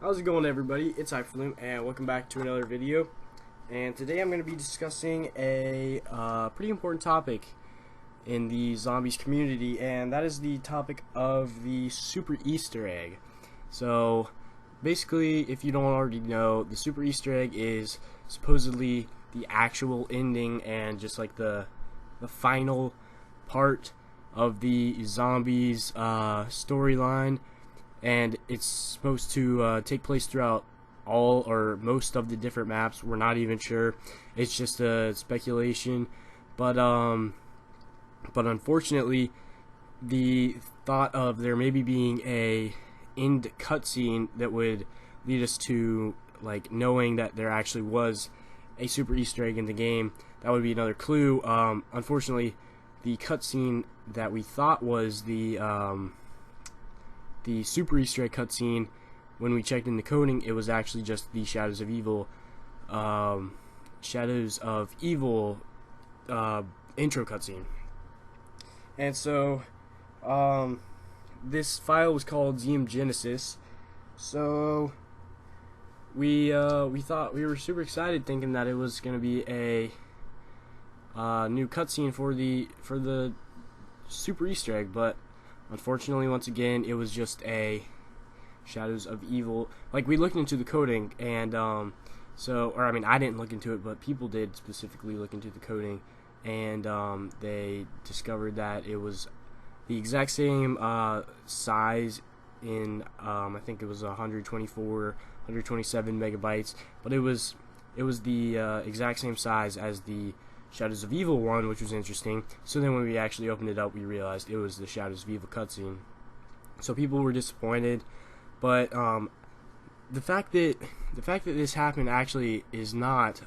How's it going, everybody? It's Hyperloom, and welcome back to another video. And today I'm going to be discussing a pretty important topic in the zombies community, and that is the topic of the Super Easter Egg. So, basically, if you don't already know, the Super Easter Egg is supposedly the actual ending and just like the final part of the zombies storyline, and it's supposed to take place throughout all or most of the different maps. We're not even sure. It's just a speculation, but unfortunately, the thought of there maybe being a end cutscene that would lead us to like knowing that there actually was a super Easter egg in the game, that would be another clue. Unfortunately, the cutscene that we thought was the super Easter egg cutscene, when we checked in the coding, it was actually just the Shadows of Evil intro cutscene. And so this file was called ZM Genesis. So we thought, we were super excited, thinking that it was going to be a new cutscene for the super Easter egg, but unfortunately, once again, it was just a Shadows of Evil. Like, we looked into the coding, and I didn't look into it, but people did specifically look into the coding, and they discovered that it was the exact same size in I think it was 127 megabytes, but it was the exact same size as the Shadows of Evil one, which was interesting. So then when we actually opened it up, we realized it was the Shadows of Evil cutscene. So people were disappointed, but the fact that this happened actually is not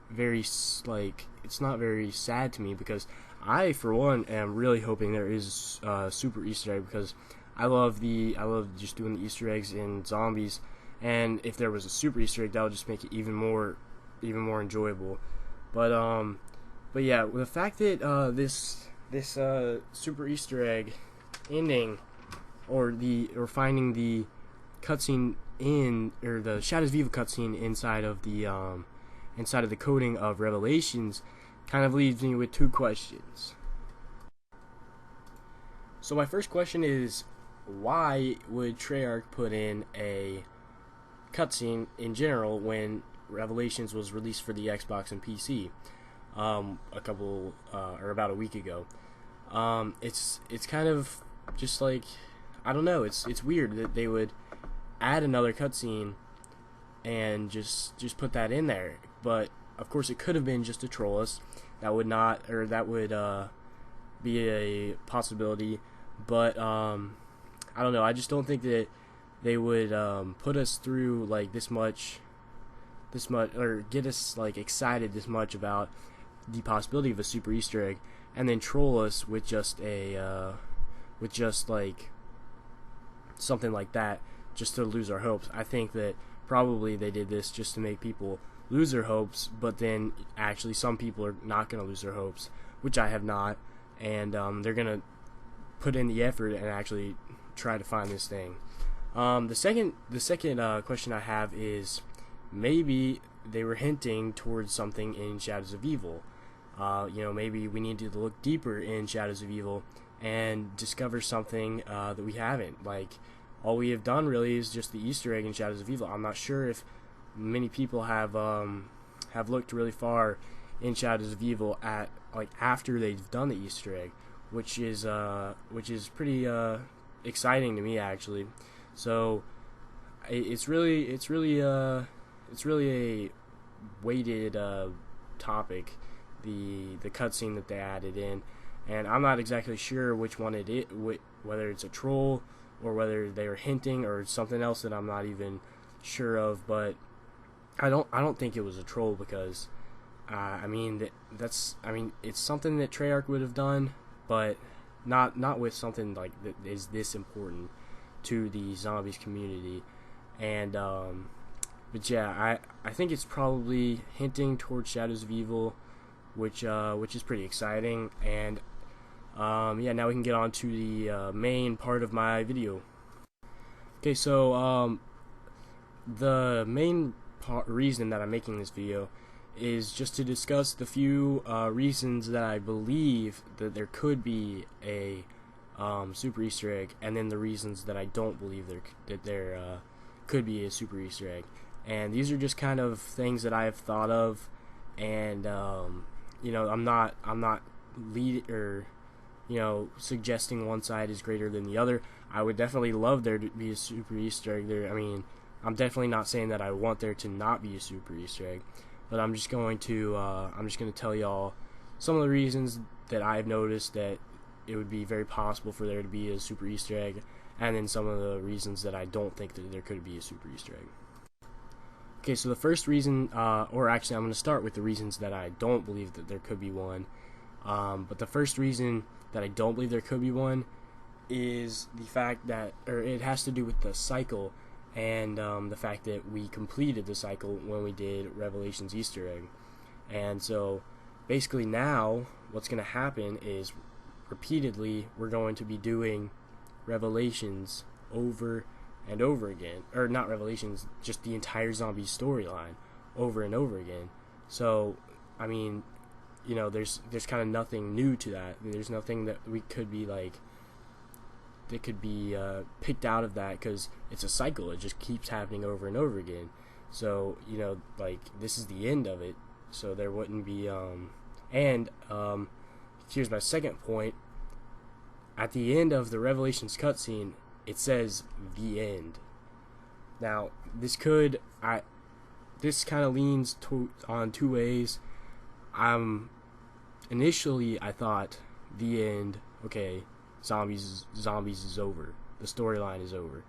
very, like, it's not very sad to me, because I, for one, am really hoping there is a super Easter egg, because I love just doing the Easter eggs in zombies, and if there was a super Easter egg, that would just make it even more enjoyable. But yeah, the fact that this super Easter egg ending, or finding the cutscene or the Shadows of Evil cutscene inside of the coding of Revelations, kind of leaves me with two questions. So my first question is, why would Treyarch put in a cutscene in general when Revelations was released for the Xbox and PC about a week ago? It's kind of just like, I don't know, it's weird that they would add another cutscene and just put that in there. But of course, it could have been just to troll us. That would be a possibility. But I don't know. I just don't think that they would put us through like this much, or get us like excited this much about the possibility of a super Easter egg, and then troll us with just like something like that, just to lose our hopes. I think that probably they did this just to make people lose their hopes, but then actually some people are not going to lose their hopes, which I have not, and they're going to put in the effort and actually try to find this thing. The second question I have is, maybe they were hinting towards something in Shadows of Evil. Maybe we need to look deeper in Shadows of Evil and discover something that we haven't. Like, all we have done really is just the Easter egg in Shadows of Evil. I'm not sure if many people have looked really far in Shadows of Evil at like after they've done the Easter egg, which is pretty exciting to me, actually. So it's really a weighted topic, the cutscene that they added in, and I'm not exactly sure which one it is, whether it's a troll or whether they were hinting or something else that I'm not even sure of. But I don't think it was a troll, because it's something that Treyarch would have done, but not with something like that is this important to the zombies community. And but yeah, I think it's probably hinting towards Shadows of Evil, which is pretty exciting. And yeah, now we can get on to the main part of my video. Okay, so the main reason that I'm making this video is just to discuss the few reasons that I believe that there could be a super Easter egg, and then the reasons that I don't believe there could be a super Easter egg. And these are just kind of things that I have thought of, and you know, I'm not suggesting one side is greater than the other. I would definitely love there to be a super Easter egg there. I mean, I'm definitely not saying that I want there to not be a super Easter egg, but I'm just going to tell y'all some of the reasons that I've noticed that it would be very possible for there to be a super Easter egg, and then some of the reasons that I don't think that there could be a super Easter egg. Okay, so the first reason, or actually I'm going to start with the reasons that I don't believe that there could be one. But the first reason that I don't believe there could be one is the fact that, or it has to do with the cycle, and the fact that we completed the cycle when we did Revelations Easter egg. And so basically now what's going to happen is repeatedly we're going to be doing Revelations over and over again, or not Revelations, just the entire zombie storyline over and over again. So I mean, you know, there's kind of nothing new to that. There's nothing that we could be like that could be picked out of that, because it's a cycle. It just keeps happening over and over again. So, you know, like, this is the end of it, so there wouldn't be here's my second point. At the end of the Revelations cutscene, it says the end. Now this kind of leans on two ways. Initially I thought the end, okay, zombies is over, the storyline is over.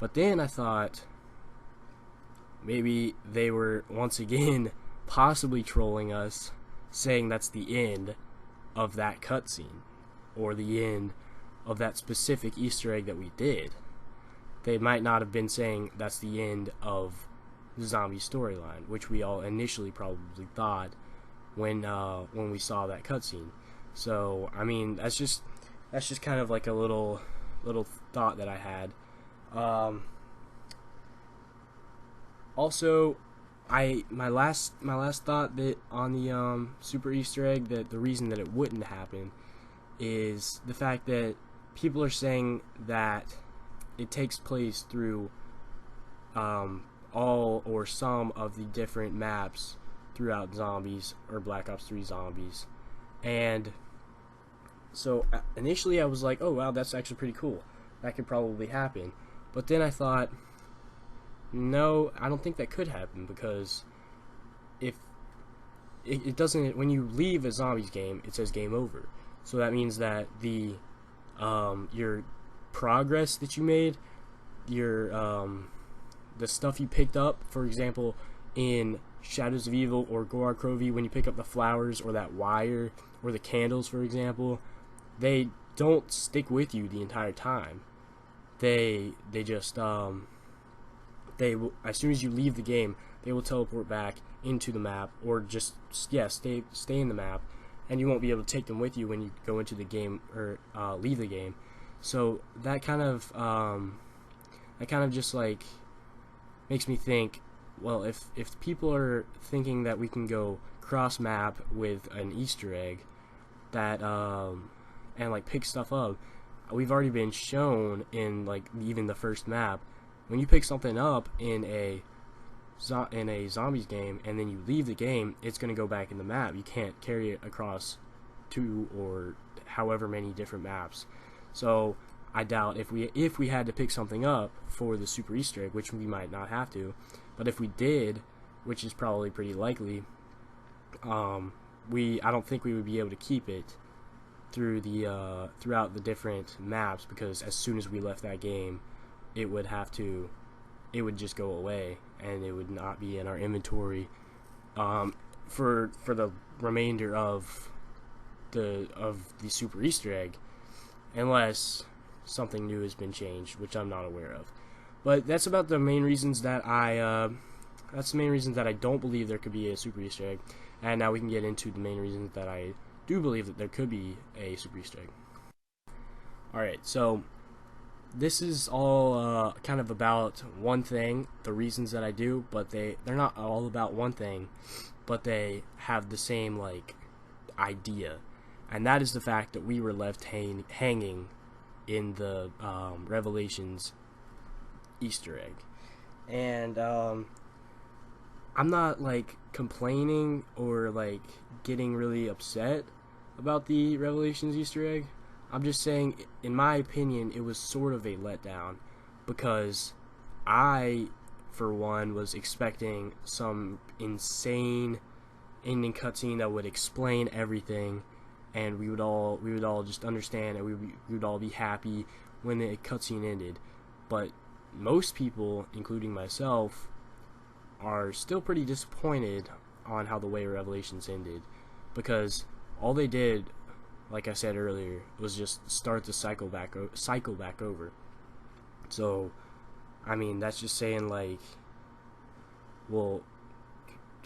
But then I thought maybe they were once again possibly trolling us, saying that's the end of that cutscene, or the end of that specific Easter egg that we did. They might not have been saying that's the end of the zombie storyline, which we all initially probably thought when we saw that cutscene. So I mean, that's just kind of like a little thought that I had. Also, my last thought that on the super Easter egg, that the reason that it wouldn't happen is the fact that people are saying that it takes place through all or some of the different maps throughout Zombies, or Black Ops 3 Zombies. And so initially I was like, oh wow, that's actually pretty cool, that could probably happen. But then I thought, no, I don't think that could happen, because if it doesn't, when you leave a Zombies game, it says game over. So that means that the your progress that you made, your the stuff you picked up, for example, in Shadows of Evil or Gorod Krovi, when you pick up the flowers or that wire or the candles, for example, they don't stick with you the entire time. They just they will, as soon as you leave the game, they will teleport back into the map, or just stay in the map, and you won't be able to take them with you when you go into the game or leave the game. So that kind of just like makes me think, well, if people are thinking that we can go cross map with an Easter egg that and like pick stuff up, we've already been shown in like even the first map, when you pick something up in a Zombies game and then you leave the game, it's going to go back in the map. You can't carry it across 2 or however many different maps. So I doubt if we had to pick something up for the super Easter egg, which we might not have to, but if we did, which is probably pretty likely, I don't think we would be able to keep it through the throughout the different maps, because as soon as we left that game, it would just go away, and it would not be in our inventory for the remainder of the super Easter egg, unless something new has been changed, which I'm not aware of. But that's about the main reasons that I don't believe there could be a super Easter egg. And now we can get into the main reasons that I do believe that there could be a super Easter egg. Alright, so this is all kind of about one thing, the reasons that I do, but they're not all about one thing, but they have the same like idea, and that is the fact that we were left hanging in the Revelations Easter egg. And I'm not like complaining or like getting really upset about the Revelations Easter egg. I'm just saying, in my opinion, it was sort of a letdown, because I, for one, was expecting some insane ending cutscene that would explain everything, and we would all just understand, and we would all be happy when the cutscene ended. But most people, including myself, are still pretty disappointed on how the way Revelations ended, because all they did, like I said earlier, was just start the cycle back over. So, I mean, that's just saying, like, well,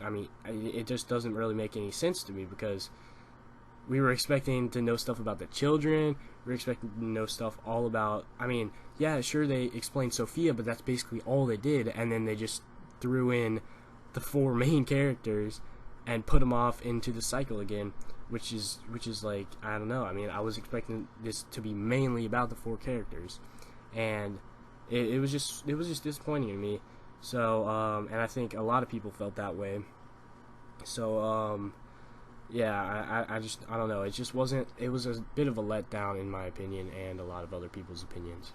I mean, it just doesn't really make any sense to me, because we were expecting to know stuff about the children. We were expecting to know stuff all about, I mean, yeah, sure, they explained Sophia, but that's basically all they did, and then they just threw in the 4 main characters and put them off into the cycle again, which is like, I don't know. I mean, I was expecting this to be mainly about the 4 characters, and it was just disappointing to me. So, and I think a lot of people felt that way. So, yeah, I don't know. It just wasn't. It was a bit of a letdown, in my opinion, and a lot of other people's opinions.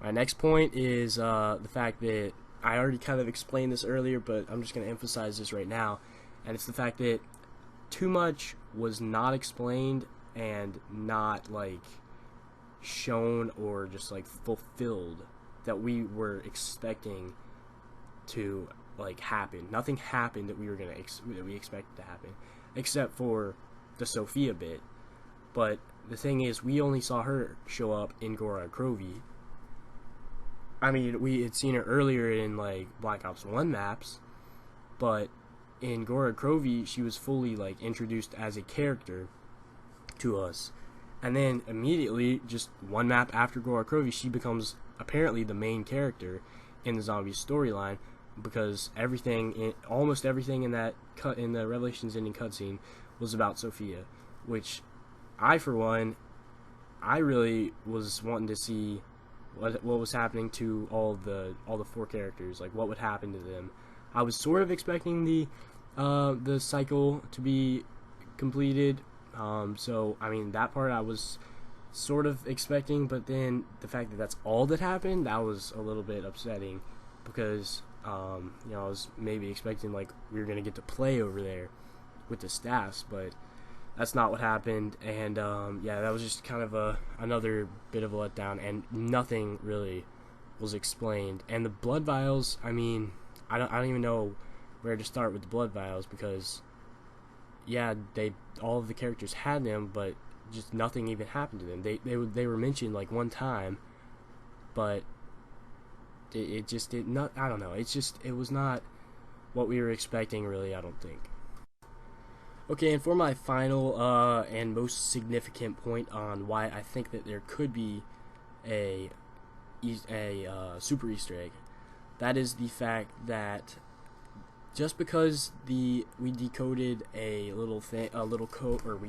My next point is the fact that I already kind of explained this earlier, but I'm just going to emphasize this right now, and it's the fact that too much was not explained and not like shown or just like fulfilled that we were expecting to like happen. Nothing happened that we were gonna that we expected to happen, except for the Sophia bit. But the thing is, we only saw her show up in Gorod Krovi. I mean, we had seen her earlier in like Black Ops 1 maps, but in Gorod Krovi, she was fully like introduced as a character to us, and then immediately, just one map after Gorod Krovi, she becomes apparently the main character in the zombie storyline, because almost everything in that in the Revelations ending cutscene was about Sophia, which I, for one, I really was wanting to see what was happening to all the 4 characters, like what would happen to them. I was sort of expecting the cycle to be completed, so I mean, that part I was sort of expecting, but then the fact that that's all that happened, that was a little bit upsetting, because you know, I was maybe expecting like we were gonna get to play over there with the staffs, but that's not what happened. And yeah, that was just kind of another bit of a letdown, and nothing really was explained. And the blood vials, I mean, I don't even know where to start with the blood vials, because yeah, all of the characters had them, but just nothing even happened to them. They were mentioned like one time, but it just did not. I don't know. It was not what we were expecting, really, I don't think. Okay, and for my final and most significant point on why I think that there could be a super Easter egg, that is the fact that just because we decoded a little code, or we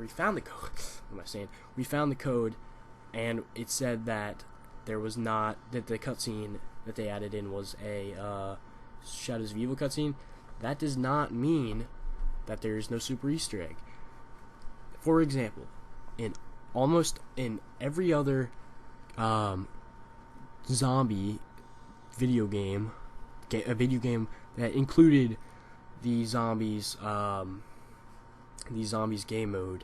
found the code. What am I saying? We found the code, and it said that there was not, that the cutscene that they added in was a Shadows of Evil cutscene. That does not mean that there is no super Easter egg. For example, in every other zombie video game, a video game that included the zombies game mode,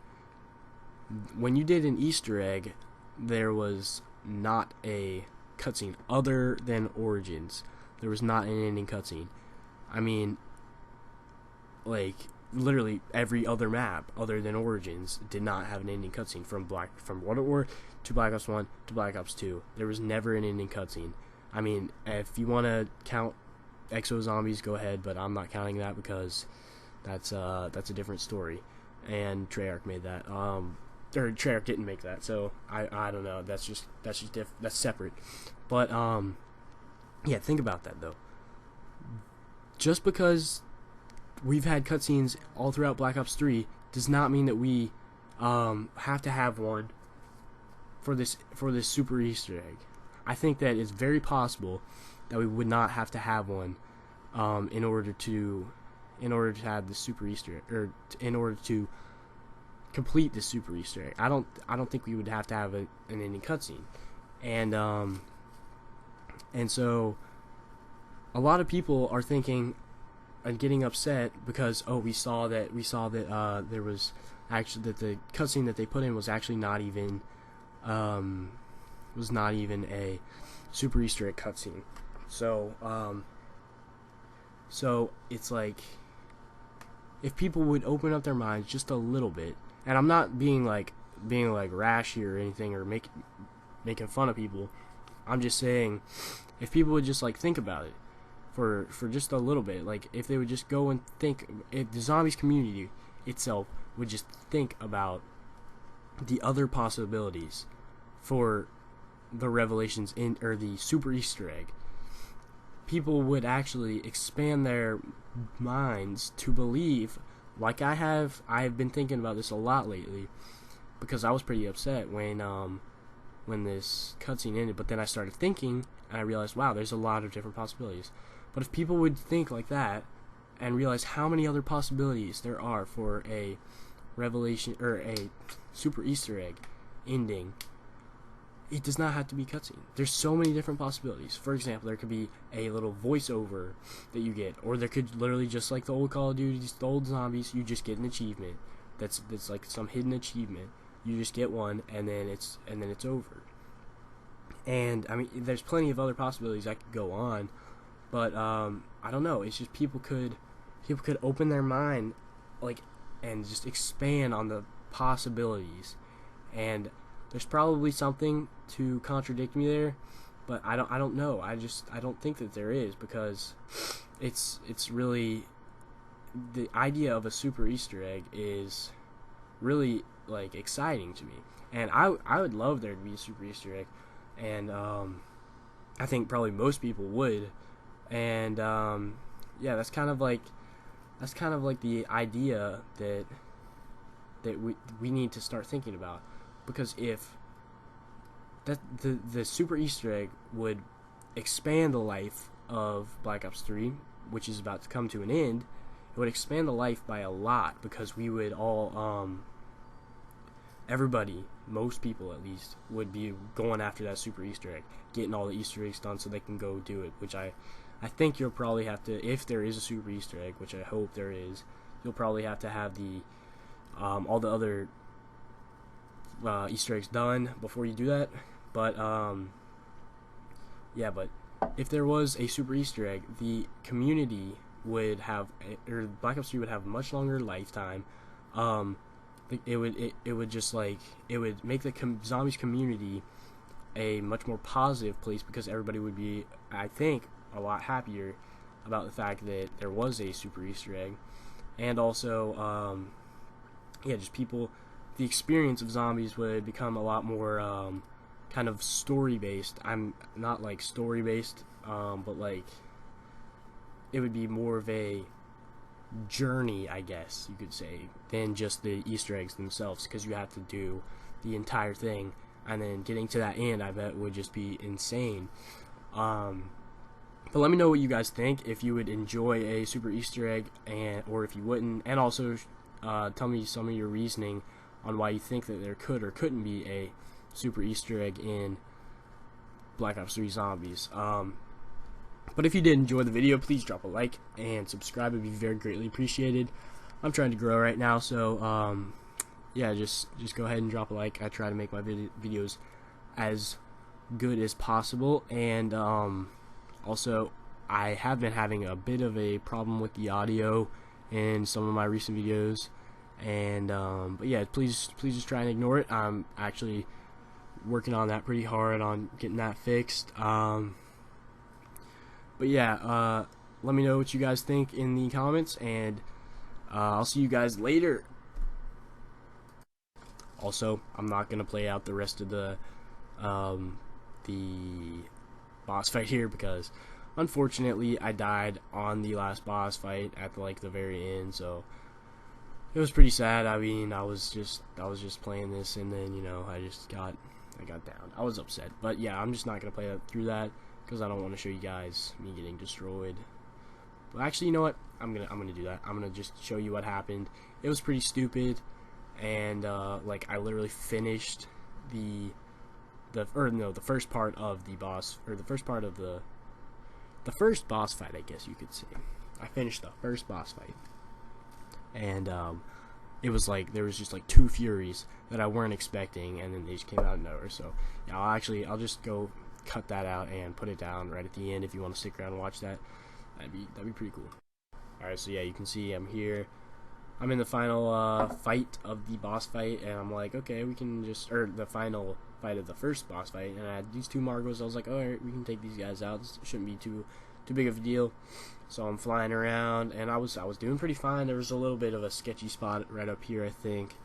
when you did an Easter egg, there was not a cutscene other than Origins. There was not an ending cutscene. I mean, like, literally every other map other than Origins did not have an ending cutscene. From World at War to Black Ops 1 to Black Ops 2, there was never an ending cutscene. I mean, if you want to count Exo Zombies, go ahead, but I'm not counting that, because that's a different story, and Treyarch made that. or Treyarch didn't make that, so I don't know. That's separate. But yeah, think about that though. Just because we've had cutscenes all throughout Black Ops 3 does not mean that we have to have one for this super Easter egg. I think that it's very possible that we would not have to have one in order to have the super Easter egg, or in order to complete the super Easter egg. I don't think we would have to have an ending cutscene, and so a lot of people are thinking and getting upset because we saw that there was actually that the cutscene that they put in was actually not even a super Easter egg cutscene. So it's like, if people would open up their minds just a little bit, and I'm not being like rash here or anything, or making fun of people. I'm just saying, if people would just like think about it for just a little bit, like if they would just go and think, if the zombies community itself would just think about the other possibilities for the revelations or the super Easter egg, people would actually expand their minds to believe, like I have been thinking about this a lot lately, because I was pretty upset when this cutscene ended, but then I started thinking and I realized, wow, there's a lot of different possibilities. But if people would think like that and realize how many other possibilities there are for a revelation or a super Easter egg ending, it does not have to be cutscene. There's so many different possibilities. For example, there could be a little voiceover that you get, or there could literally, just like the old Call of Duties, the old zombies, you just get an achievement. That's like some hidden achievement. You just get one, and then it's over. And I mean, there's plenty of other possibilities I could go on, but I don't know. It's just people could open their mind, like, and just expand on the possibilities. And there's probably something to contradict me there, but I don't know. I don't think that there is, because it's really, the idea of a super Easter egg is really like exciting to me, and I would love there to be a super Easter egg, and I think probably most people would, and yeah, that's kind of like the idea that we need to start thinking about. Because if that the super Easter egg would expand the life of Black Ops 3, which is about to come to an end, it would expand the life by a lot, because we would all, everybody, most people at least, would be going after that super Easter egg, getting all the Easter eggs done so they can go do it, which I think you'll probably have to, if there is a super Easter egg, which I hope there is, you'll probably have to have the all the other Easter eggs done before you do that. But yeah, but if there was a super Easter egg, the community would have, or Black Ops 3 would have a much longer lifetime. It would just like, it would make the zombies community a much more positive place, because everybody would be, I think, a lot happier about the fact that there was a super Easter egg. And also yeah, just people, the experience of zombies would become a lot more kind of story based. I'm not like story based, but like it would be more of a journey, I guess you could say, than just the Easter eggs themselves, because you have to do the entire thing, and then getting to that end, I bet, would just be insane. But let me know what you guys think, if you would enjoy a super Easter egg, or if you wouldn't, and also tell me some of your reasoning on why you think that there could or couldn't be a super Easter egg in Black Ops 3 Zombies. But if you did enjoy the video, please drop a like and subscribe. It would be very greatly appreciated. I'm trying to grow right now, so yeah, just go ahead and drop a like. I try to make my videos as good as possible, and also I have been having a bit of a problem with the audio in some of my recent videos, and but yeah, please just try and ignore it. I'm actually working on that pretty hard on getting that fixed. But yeah, let me know what you guys think in the comments, and I'll see you guys later. Also, I'm not gonna play out the rest of the boss fight here because unfortunately I died on the last boss fight at the very end, so it was pretty sad. I mean, I was just playing this, and then I got down. I was upset, but yeah, I'm just not gonna play through that because I don't want to show you guys me getting destroyed. But actually, you know what? I'm gonna do that. I'm gonna just show you what happened. It was pretty stupid, and like I literally finished the first part of the boss, or the first part of the first boss fight, I guess you could say. I finished the first boss fight, and it was like there was just like two Furies that I weren't expecting, and then they just came out of nowhere. So yeah, I'll just go cut that out and put it down right at the end if you want to stick around and watch that. That'd be pretty cool. Alright, so yeah, you can see I'm here. I'm in the final fight of the boss fight, and I'm like, okay, we can just, or the final fight of the first boss fight, and I had these two Margos. I was like, alright, we can take these guys out. This shouldn't be too big of a deal. So I'm flying around, and I was doing pretty fine. There was a little bit of a sketchy spot right up here, I think.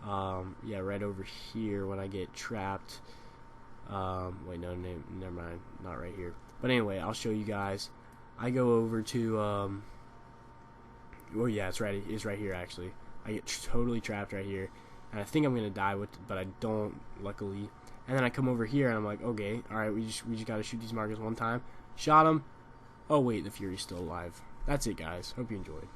Yeah, right over here when I get trapped. Wait, no, never mind, not right here. But anyway, I'll show you guys. I go over to, oh yeah, it's right here actually. I get totally trapped right here, and I think I'm gonna die but I don't, luckily. And then I come over here, and I'm like, okay, all right, we just gotta shoot these Margos one time. Shot him. Oh wait, the Fury's still alive. That's it, guys. Hope you enjoyed.